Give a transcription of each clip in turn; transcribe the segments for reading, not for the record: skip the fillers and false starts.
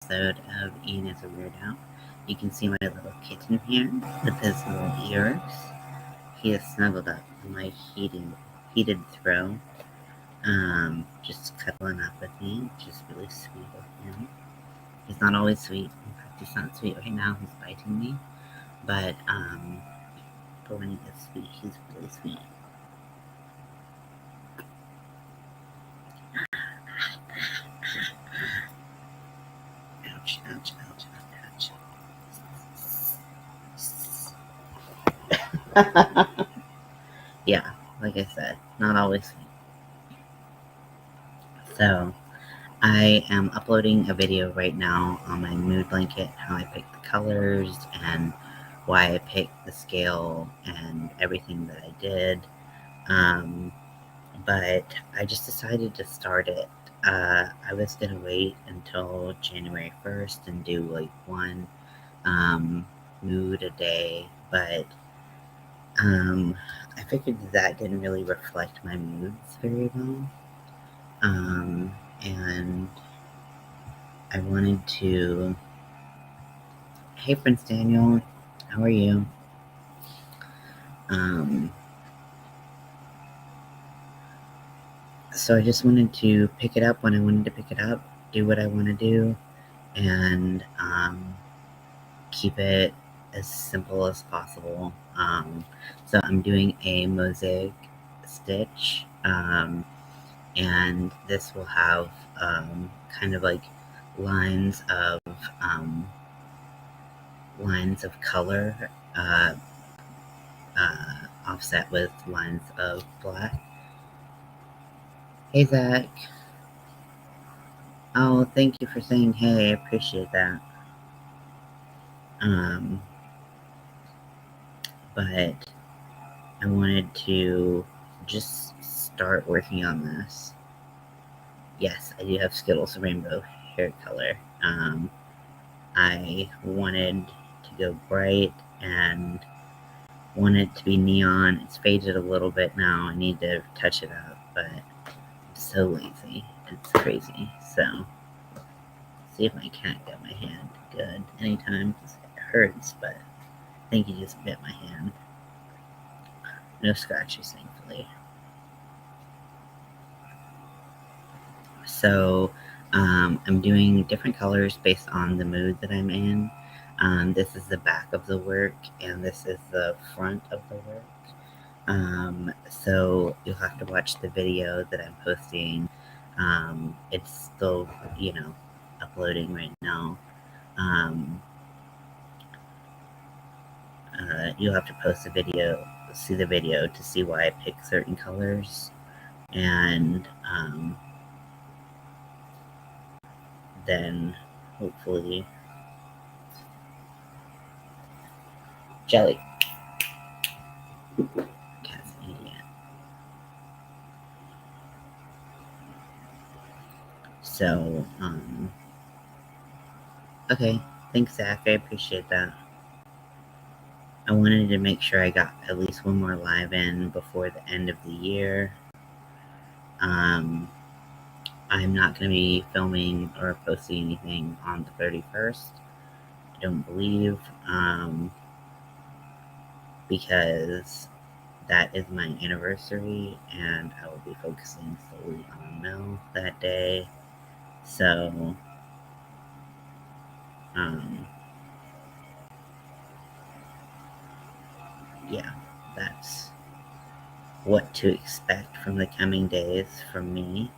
episode of Ian is a Weirdo. You can see my little kitten here with his little ears. He is snuggled up on my heated throw, just cuddling up with me, which is really sweet of him. He's not always sweet. In fact, he's not sweet right now. He's biting me, but when he gets sweet, he's really sweet. Ouch, ouch, ouch, ouch, ouch. Yeah, like I said, not always sweet. So, I am uploading a video right now on my mood blanket, how I picked the colors and why I picked the scale and everything that I did. But I just decided to start it. I was going to wait until January 1st and do like one mood a day, but I figured that didn't really reflect my moods very well. And I wanted to... Hey, Prince Daniel, how are you? So I just wanted to pick it up when I wanted to pick it up, do what I want to do, and keep it as simple as possible. So I'm doing a mosaic stitch, and this will have kind of like lines of color offset with lines of black. Hey, Zach. Oh, thank you for saying hey. I appreciate that. But I wanted to just start working on this. Yes, I do have Skittles rainbow hair color. I wanted to go bright and want it to be neon. It's faded a little bit now. I need to touch it up, but I'm so lazy. It's crazy. So, see if my cat got my hand good anytime. It hurts, but I think he just bit my hand. No scratches, thankfully. So, I'm doing different colors based on the mood that I'm in. This is the back of the work, and this is the front of the work. So you'll have to watch the video that I'm posting. It's still, uploading right now. You'll have to post the video, see the video to see why I pick certain colors, and then hopefully Jelly. Cat's an idiot. So, okay. Thanks, Zach. I appreciate that. I wanted to make sure I got at least one more live in before the end of the year. I'm not going to be filming or posting anything on the 31st. I don't believe, because that is my anniversary, and I will be focusing solely on Mel that day. So, yeah, that's what to expect from the coming days from me.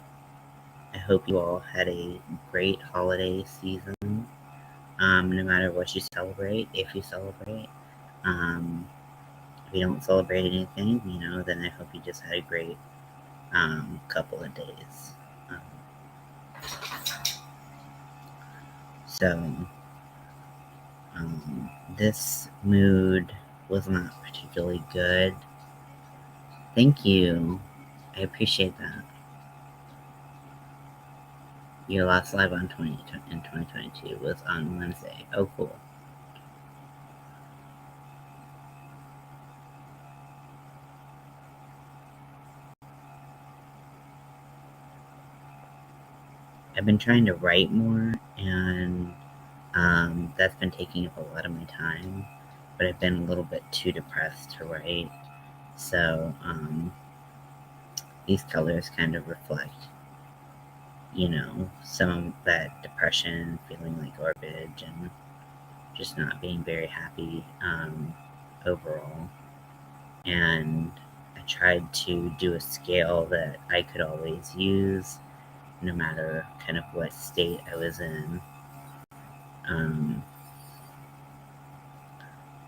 I hope you all had a great holiday season, no matter what you celebrate, if you celebrate. If you don't celebrate anything, then I hope you just had a great couple of days. So, this mood was not particularly good. Thank you. I appreciate that. Your last live on in 2022 was on Wednesday. Oh, cool. I've been trying to write more, and that's been taking up a lot of my time, but I've been a little bit too depressed to write. So these colors kind of reflect, some of that depression, feeling like garbage, and just not being very happy overall. And I tried to do a scale that I could always use, no matter kind of what state I was in.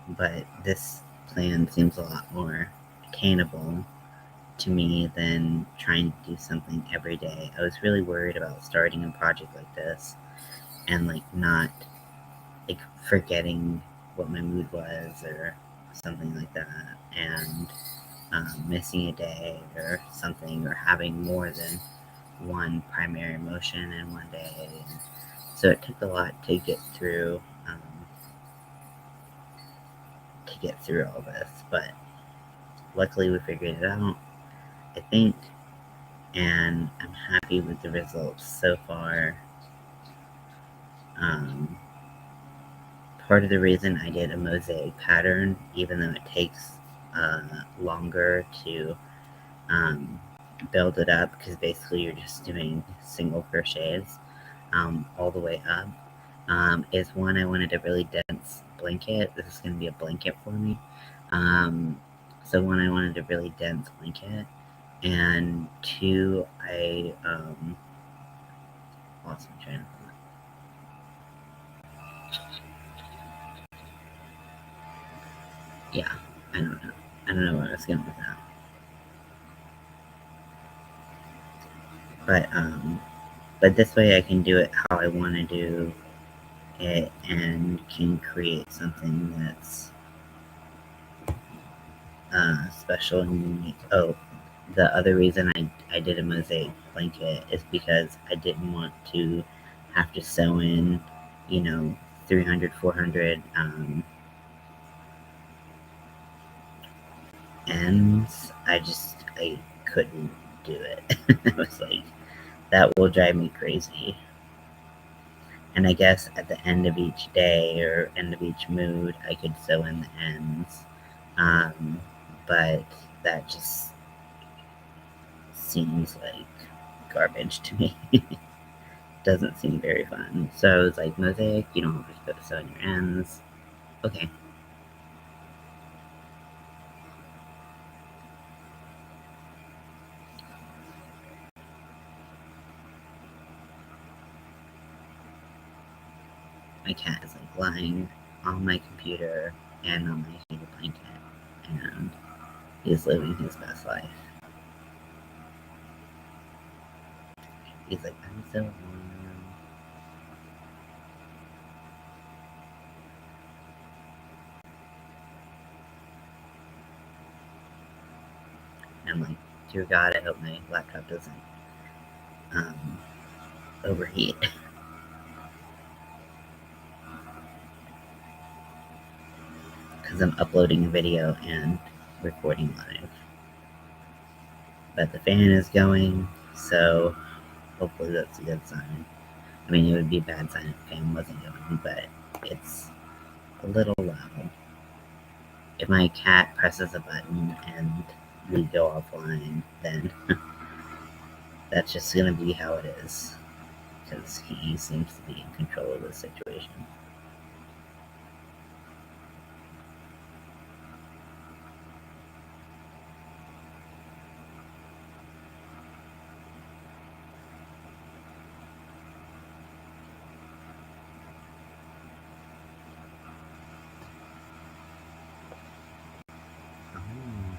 But this plan seems a lot more attainable to me than trying to do something every day. I was really worried about starting a project like this and not forgetting what my mood was or something like that, and missing a day or something, or having more than one primary emotion in one day. And so it took a lot to get through all this, but luckily we figured it out, I think, and I'm happy with the results so far. Part of the reason I did a mosaic pattern, even though it takes longer to build it up, because basically you're just doing single crochets all the way up, is one, I wanted a really dense blanket. This is going to be a blanket for me. So one, I wanted a really dense blanket, and two, I lost my train of thought. Yeah, I don't know where I was going with that. But this way I can do it how I want to do it, and can create something that's special and unique. Oh, the other reason I did a mosaic blanket is because I didn't want to have to sew in, 300, 400 ends. I couldn't do it. I was like, that will drive me crazy. And I guess at the end of each day or end of each mood, I could sew in the ends. But that just seems like garbage to me. Doesn't seem very fun. So I was like, mosaic, you don't have to sew in your ends. Okay. My cat is lying on my computer and on my heated blanket, and he's living his best life. He's like, I'm so warm. And I'm like, dear God, I hope my laptop doesn't overheat. Because I'm uploading a video and recording live. But the fan is going, so hopefully that's a good sign. I mean, it would be a bad sign if the fan wasn't going, but it's a little loud. If my cat presses a button and we go offline, then that's just gonna be how it is, because he seems to be in control of the situation. Oh,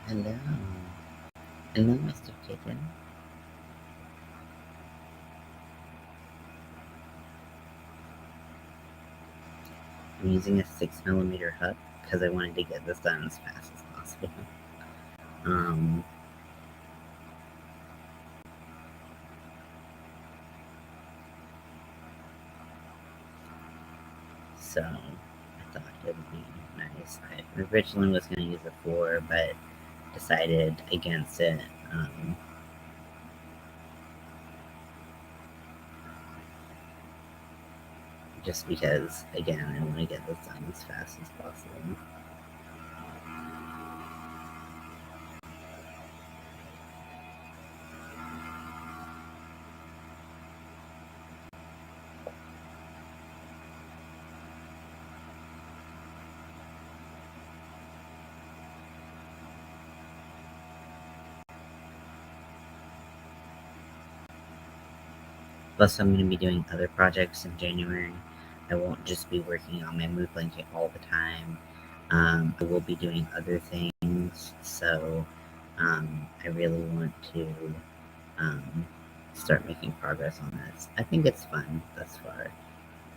hello. Hello, Mr. Kitten. I'm using a 6mm hook because I wanted to get this done as fast as possible. So I thought it would be nice. I originally was going to use a 4, but decided against it. just because, again, I want to get this done as fast as possible. Plus, I'm going to be doing other projects in January. I won't just be working on my mood blanket all the time. I will be doing other things, so I really want to start making progress on this. I think it's fun thus far.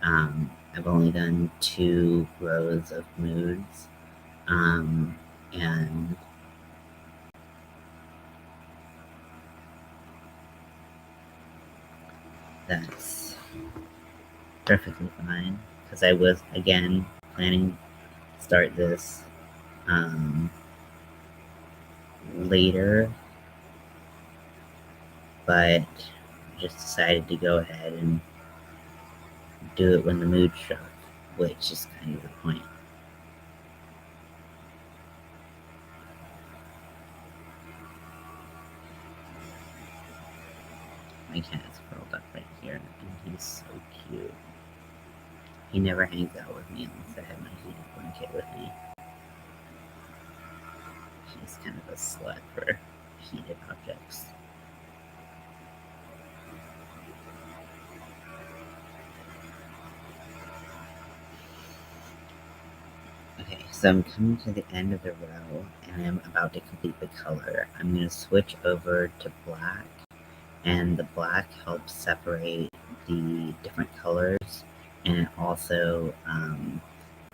I've only done 2 rows of moods, and that's perfectly fine, because I was, again, planning to start this later, but just decided to go ahead and do it when the mood struck, which is kind of the point. My cat is curled up right here, and he's so cute. He never hangs out with me unless I have my heated blanket with me. She's kind of a slut for heated objects. Okay, so I'm coming to the end of the row, and I'm about to complete the color. I'm going to switch over to black, and the black helps separate the different colors, and it also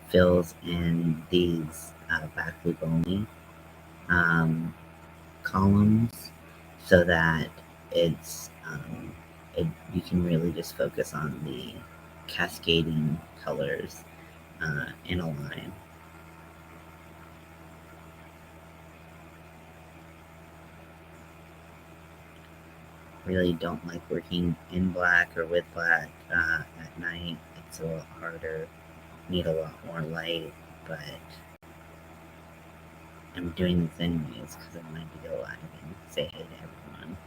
fills in these back loop only columns, so that it's you can really just focus on the cascading colors in a line. Really don't like working in black or with black at night. It's a lot harder, need a lot more light, but I'm doing this anyways because I wanted to go live and say hey to everyone.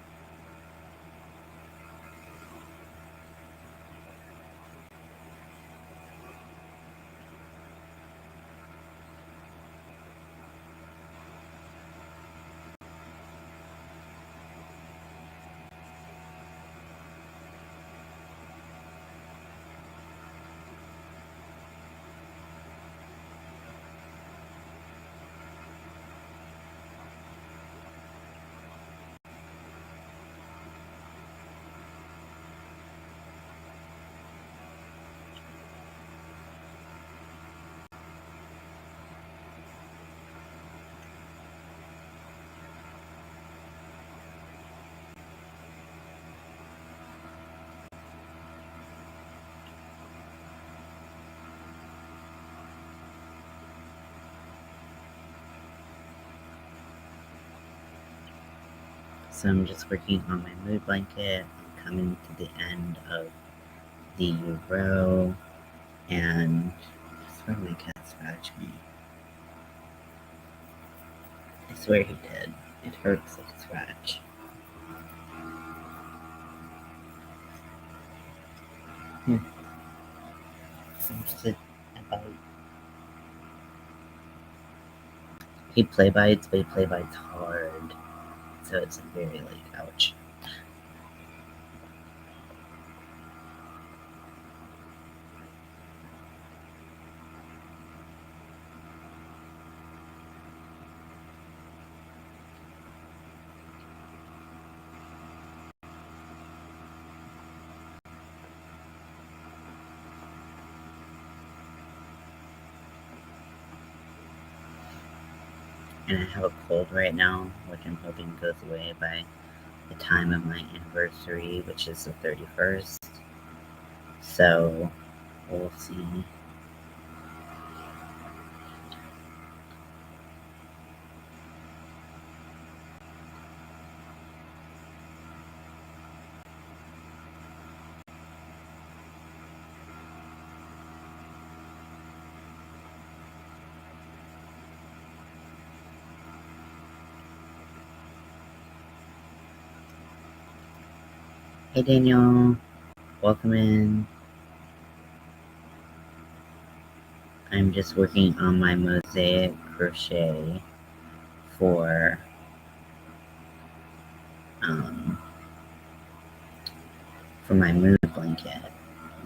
So I'm just working on my mood blanket. I'm coming to the end of the row, and I swear my cat scratched me. I swear he did. It hurts like a scratch. Just a bite. He play bites, but he play bites hard. So it's very like, ouch. And I have a cold right now, which I'm hoping goes away by the time of my anniversary, which is the 31st. So we'll see. Hey Daniel, welcome in. I'm just working on my mosaic crochet for my mood blanket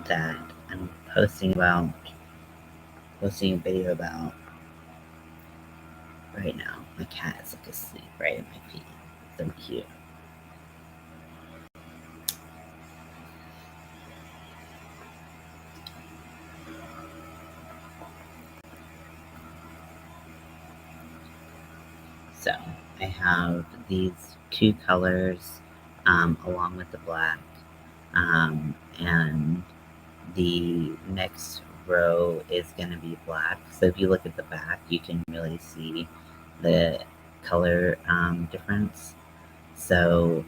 that I'm posting a video about right now. My cat is like asleep right at my feet. So cute. So I have these two colors along with the black, and the next row is going to be black. So if you look at the back, you can really see the color difference. So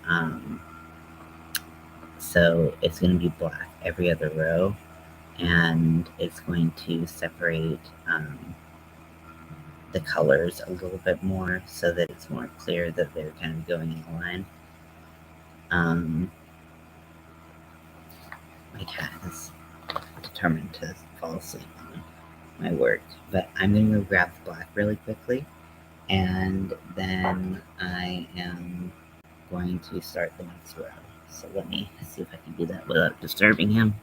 it's going to be black every other row, and it's going to separate the colors a little bit more so that it's more clear that they're kind of going in line. My cat is determined to fall asleep on my work, but I'm going to go grab the black really quickly, and then I am going to start the next row. So let me see if I can do that without disturbing him.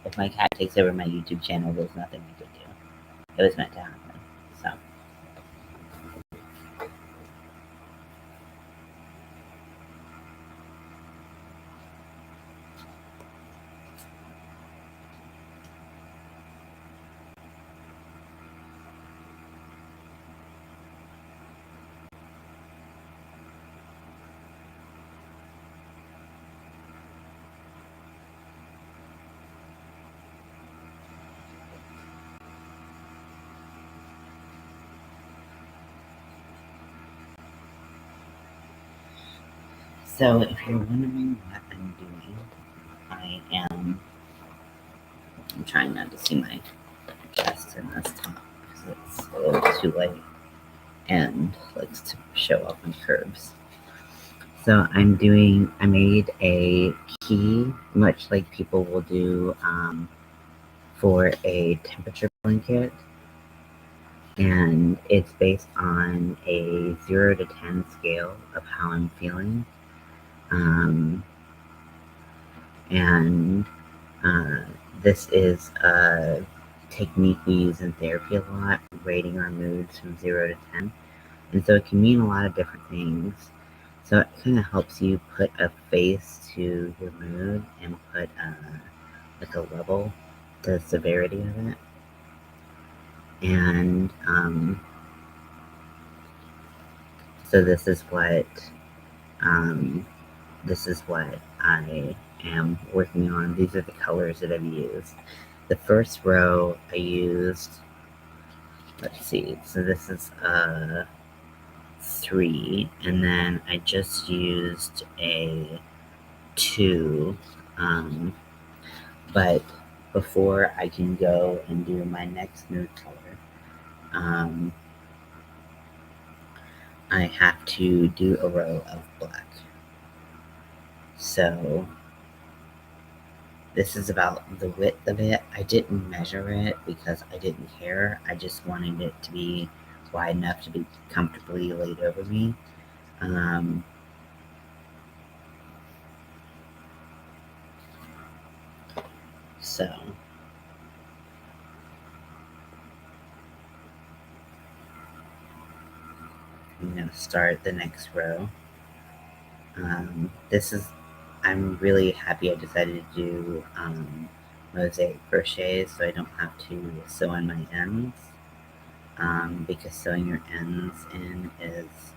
If my cat takes over my YouTube channel, there's nothing I could do. It was meant to happen. So if you're wondering what I'm doing, I'm trying not to see my chest in this top because it's a little too light and likes to show off my curves. So I made a key, much like people will do for a temperature blanket, and it's based on a 0 to 10 scale of how I'm feeling. And this is a technique we use in therapy a lot, rating our moods from 0 to 10. And so it can mean a lot of different things. So it kind of helps you put a face to your mood and put like a level to the severity of it. And so this is what I am working on. These are the colors that I've used. The first row I used, let's see, so this is 3, and then I just used a 2, but before I can go and do my next mood color, I have to do a row of black. So this is about the width of it. I didn't measure it because I didn't care. I just wanted it to be wide enough to be comfortably laid over me. So I'm going to start the next row. I'm really happy I decided to do mosaic crochet so I don't have to sew in my ends, because sewing your ends in is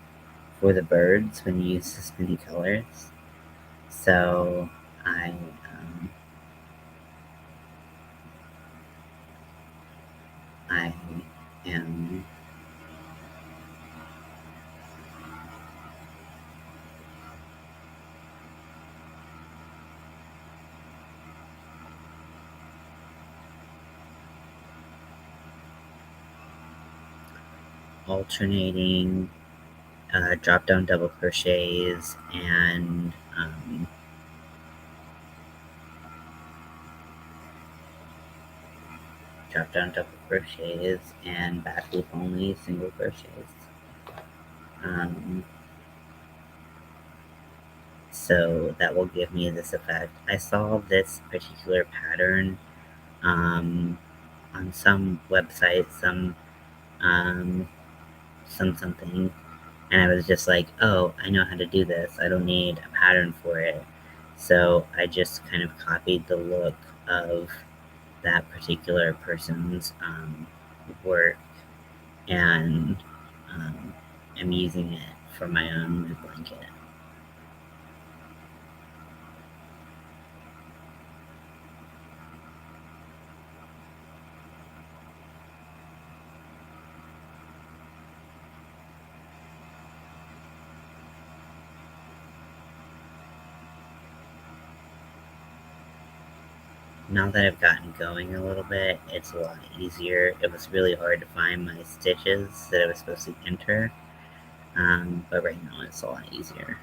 for the birds when you use this many colors. So I am alternating drop down double crochets and drop down double crochets and back loop only single crochets. So that will give me this effect. I saw this particular pattern on some website, something, and I was just like, oh, I know how to do this. I don't need a pattern for it. So I just kind of copied the look of that particular person's work, and I'm using it for my own mood blanket. Now that I've gotten going a little bit, it's a lot easier. It was really hard to find my stitches that I was supposed to enter, but right now it's a lot easier.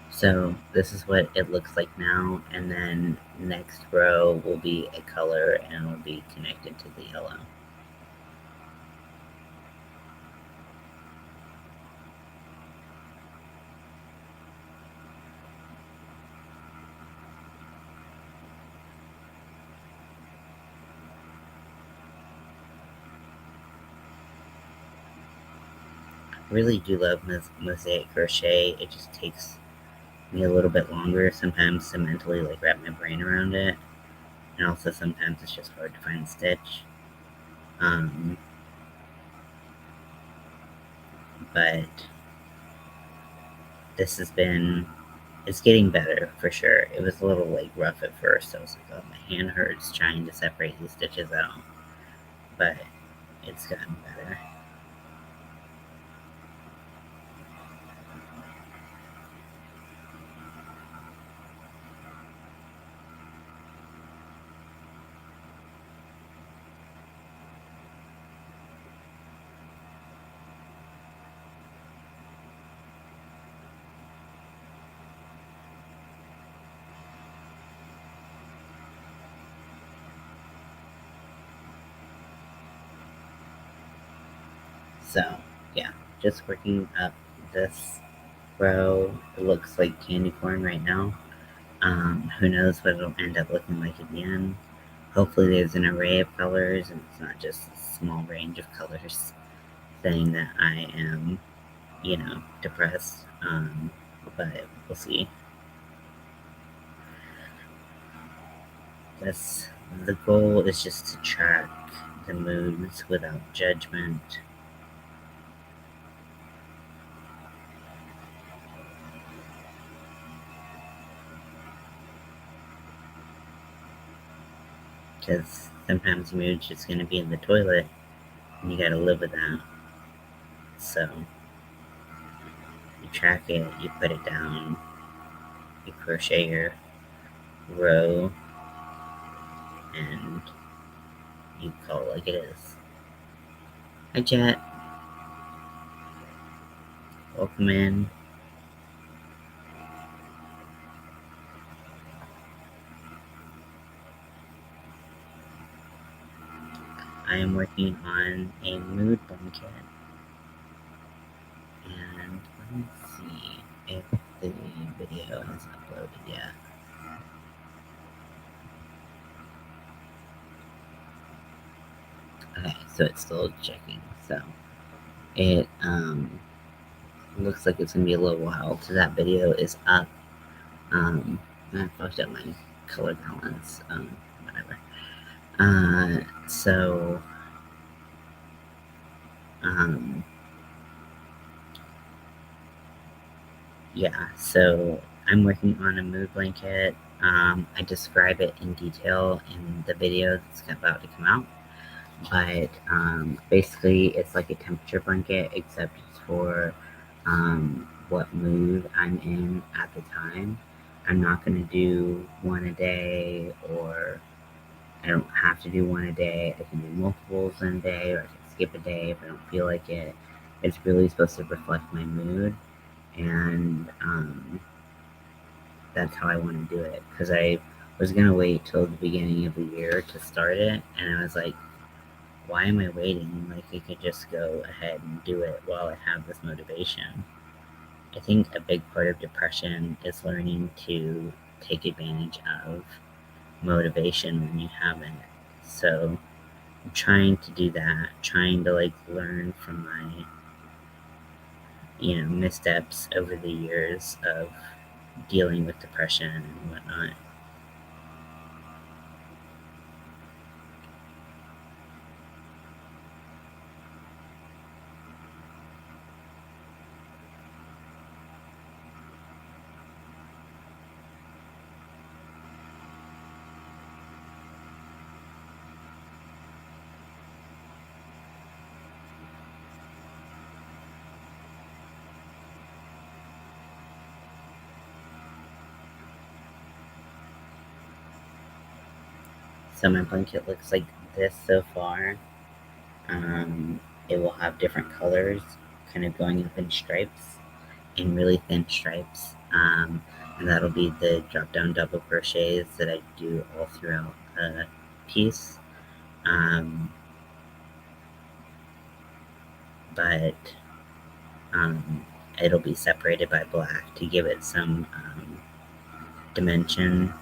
So this is what it looks like now, and then next row will be a color and it will be connected to the yellow. I really do love mosaic crochet. It just takes me a little bit longer sometimes to mentally wrap my brain around it, and also sometimes it's just hard to find a stitch. But this has been, it's getting better for sure. It was a little rough at first. I was like, oh, my hand hurts trying to separate these stitches out, but it's gotten better. So yeah, just working up this row. It looks like candy corn right now. Who knows what it'll end up looking like at the end. Hopefully there's an array of colors and it's not just a small range of colors saying that I am, depressed. But we'll see. The goal is just to track the moods without judgment. Because sometimes your mood's just going to be in the toilet, and you got to live with that. So you track it, you put it down, you crochet your row, and you call it like it is. Hi, Jet. Welcome in. I am working on a mood blanket. And let me see if the video is uploaded yet. Okay, so it's still checking. So it looks like it's gonna be a little while till that video is up. I fucked up my color balance. Whatever. Yeah, so I'm working on a mood blanket. I describe it in detail in the video that's about to come out. But basically, it's like a temperature blanket, except it's for what mood I'm in at the time. I'm not going to do one a day, or I don't have to do one a day. I can do multiples in a day, or I can skip a day if I don't feel like it. It's really supposed to reflect my mood, and that's how I want to do it. Because I was going to wait till the beginning of the year to start it, and I was like, why am I waiting? Like, I could just go ahead and do it while I have this motivation. I think a big part of depression is learning to take advantage of motivation when you have it. So I'm trying to do that, trying to like learn from my, missteps over the years of dealing with depression and whatnot. So my blanket looks like this so far. Um, it will have different colors, kind of going up in stripes, in really thin stripes. And that'll be the drop down double crochets that I do all throughout the piece. Um, but it'll be separated by black to give it some dimension.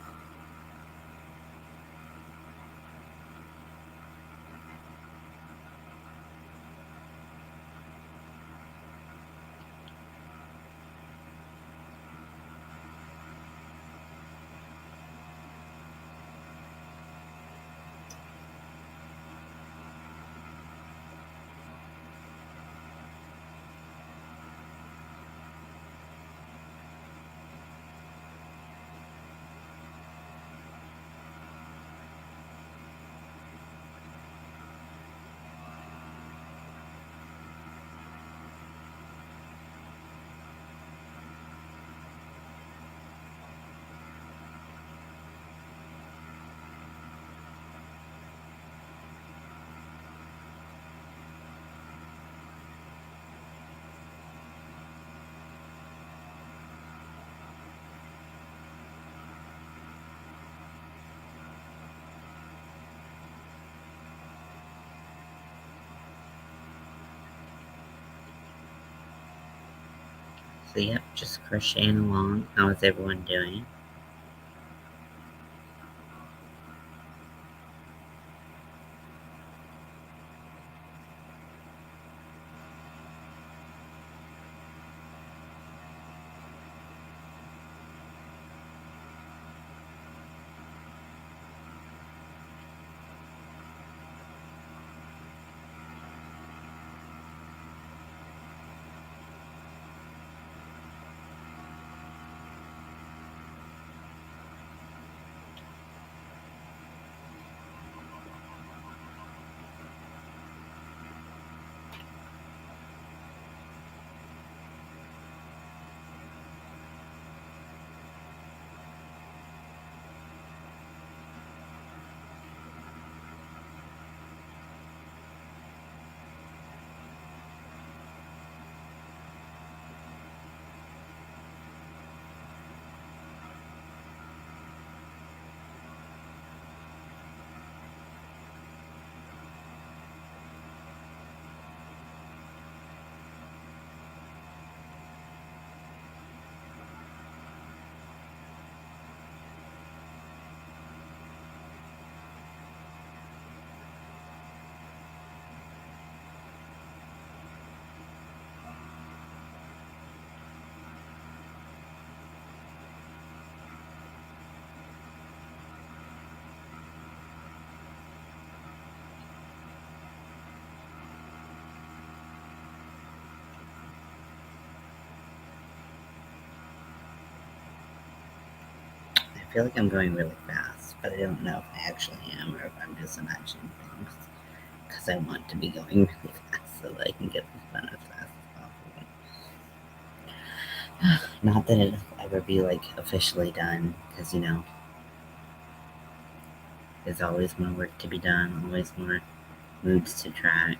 So yep, just crocheting along. How is everyone doing? I feel like I'm going really fast, but I don't know if I actually am or if I'm just imagining things. because I want to be going really fast so that I can get this done as fast as possible. Not that it'll ever be like officially done, because there's always more work to be done, always more moods to track.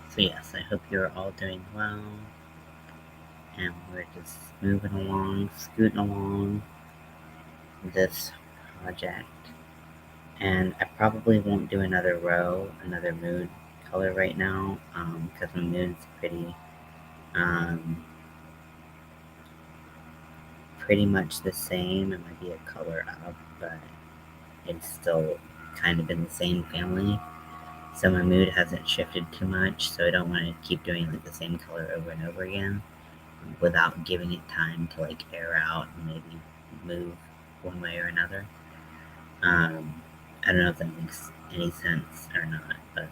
So yes, I hope you're all doing well, and we're just moving along, scooting along this project. And I probably won't do another row, another mood color right now, because my mood's pretty much the same. It might be a color up, but it's still kind of in the same family. So my mood hasn't shifted too much, so I don't want to keep doing like the same color over and over again without giving it time to like air out and maybe move one way or another. I don't know if that makes any sense or not, but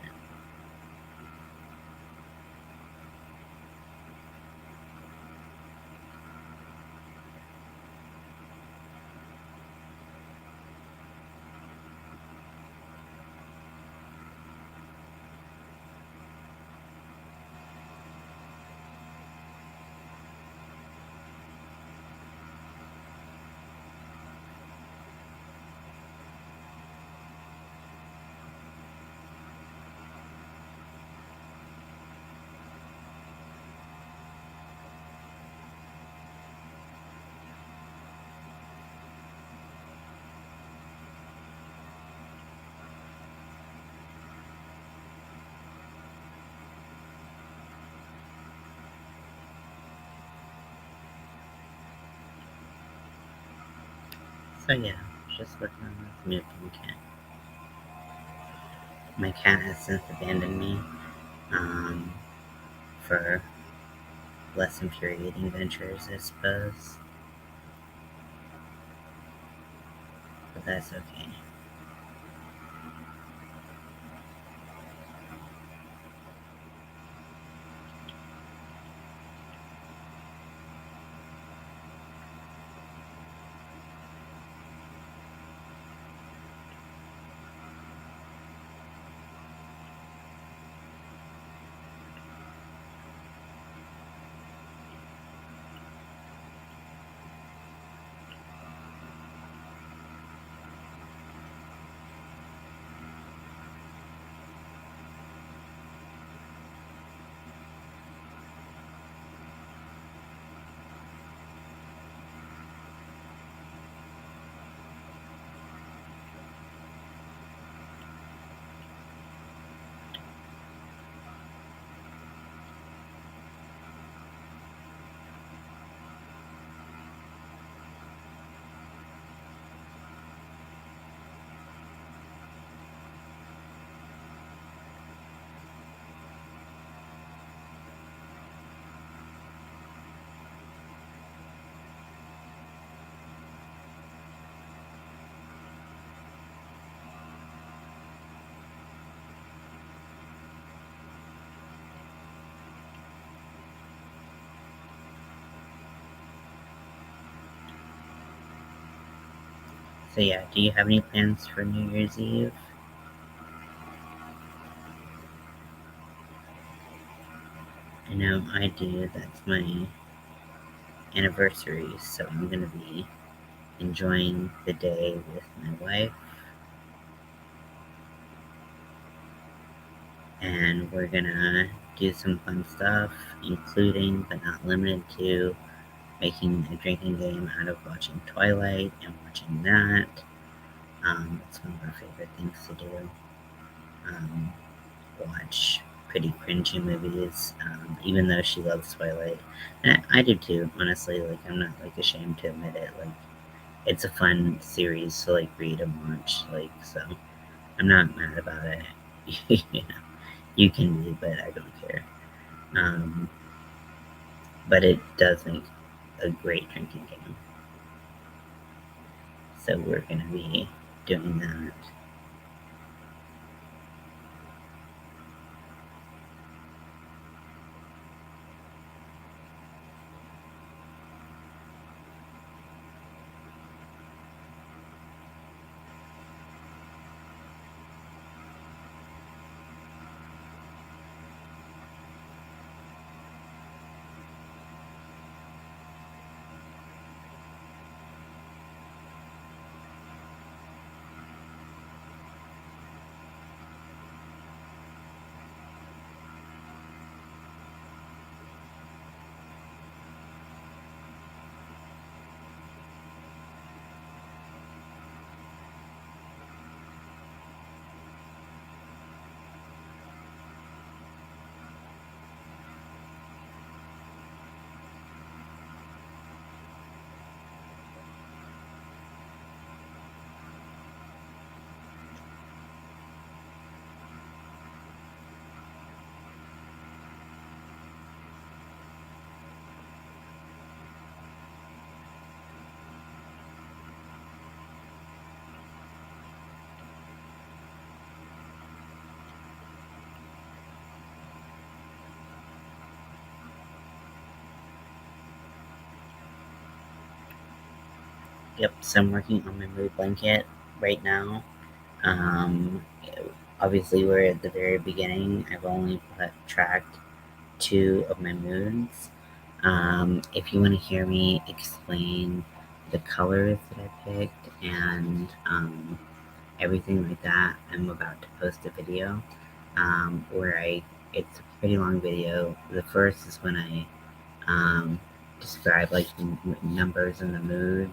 so yeah, just working on this mood from cat. My cat has since abandoned me for less infuriating ventures, I suppose. But that's okay. So yeah, do you have any plans for New Year's Eve? I know I do. That's my anniversary, so I'm gonna be enjoying the day with my wife. And we're gonna do some fun stuff, including but not limited to making a drinking game out of watching Twilight and watching that. It's one of our favorite things to do. Watch pretty cringy movies, even though she loves Twilight. And I do too, honestly. Like, I'm not, like, ashamed to admit it. Like, it's a fun series to, like, read and watch. Like, so I'm not mad about it. You know, you can be, but I don't care. But it does make a great drinking game. So we're gonna be doing that. Yep, so I'm working on my mood blanket right now. Um, Obviously, we're at the very beginning. I've only tracked 2 of my moods. If you want to hear me explain the colors that I picked and everything like that, I'm about to post a video where it's a pretty long video. The first is when I describe like the numbers and the mood,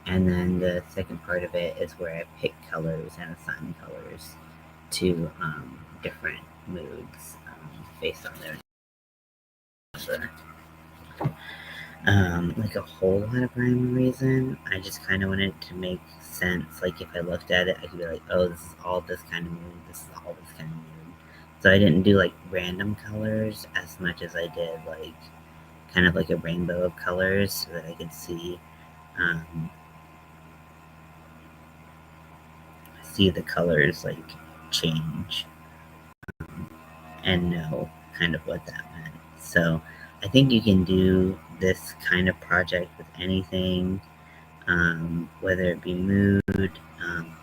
and then the second part of it is where I pick colors and assign colors to different moods based on their number. Like a whole lot of rhyme or reason. I just kind of wanted to make sense. Like, if I looked at it, I could be like, oh, this is all this kind of mood, this is all this kind of mood. So I didn't do like random colors as much as I did like kind of like a rainbow of colors so that I could um, see the colors like change and know kind of what that meant. So I think you can do this kind of project with anything, whether it be mood,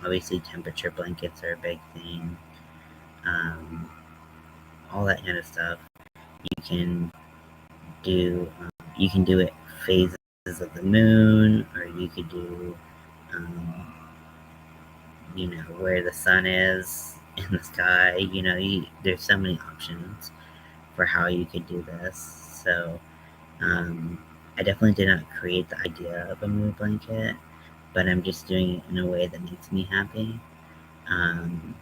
obviously temperature blankets are a big thing, um, all that kind of stuff. You can you can do it phases of the moon, or you could do, um, where the sun is in the sky. There's so many options for how you could do this. So I definitely did not create the idea of a mood blanket, but I'm just doing it in a way that makes me happy, um,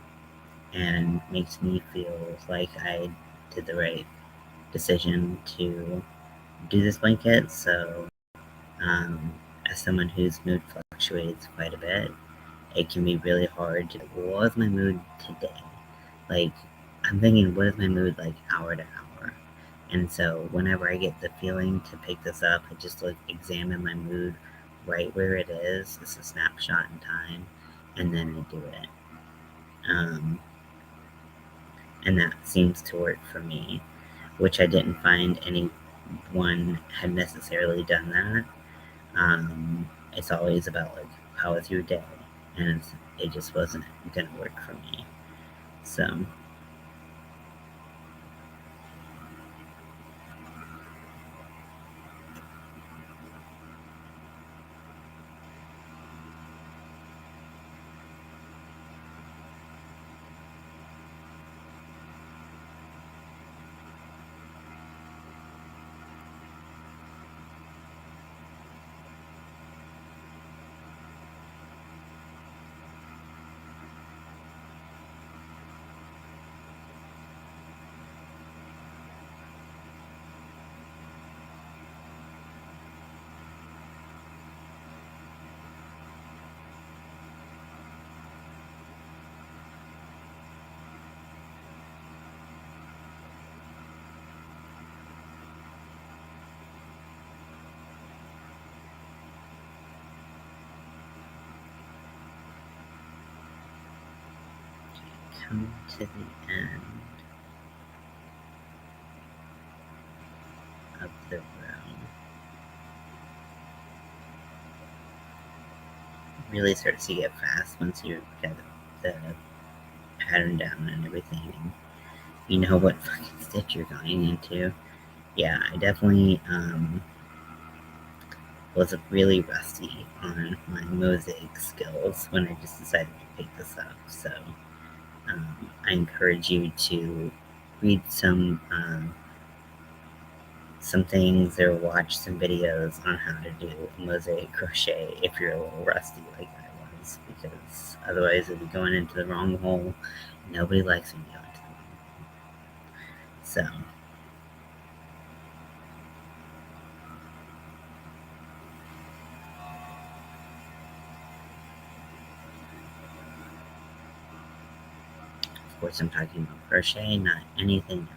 and makes me feel like I did the right decision to do this blanket. So, as someone whose mood fluctuates quite a bit, it can be really hard to, what was my mood today? Like, I'm thinking, what is my mood like hour to hour? And so whenever I get the feeling to pick this up, I just examine my mood right where it is. It's a snapshot in time, and then I do it. And that seems to work for me, which I didn't find anyone had necessarily done that. It's always about like, how was your day? and it just wasn't gonna work for me. So come to the end of the row. It really starts to get fast once you get the pattern down and everything, and you know what fucking stitch you're going into. Yeah, I definitely was really rusty on my mosaic skills when I just decided to pick this up. So I encourage you to read some things or watch some videos on how to do mosaic crochet if you're a little rusty like I was, because otherwise you'll be going into the wrong hole. Nobody likes when you go into the wrong hole. So of course I'm talking about crochet, not anything else.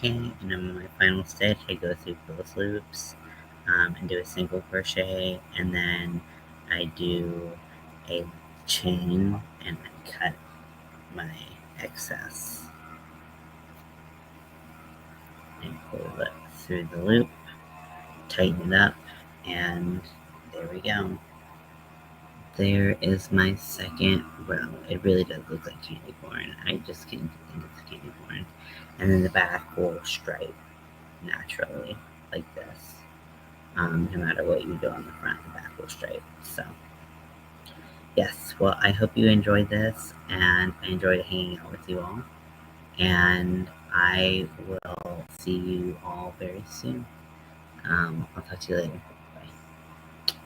Okay, and on my final stitch I go through both loops and do a single crochet, and then I do a chain and I cut my excess and pull it through the loop, tighten it up, and there we go. There is my second row. It really does look like candy corn. I just can't think it's candy corn. And then the back will stripe naturally like this. No matter what you do on the front, the back will stripe. So yes, well, I hope you enjoyed this, and I enjoyed hanging out with you all. And I will see you all very soon. I'll talk to you later.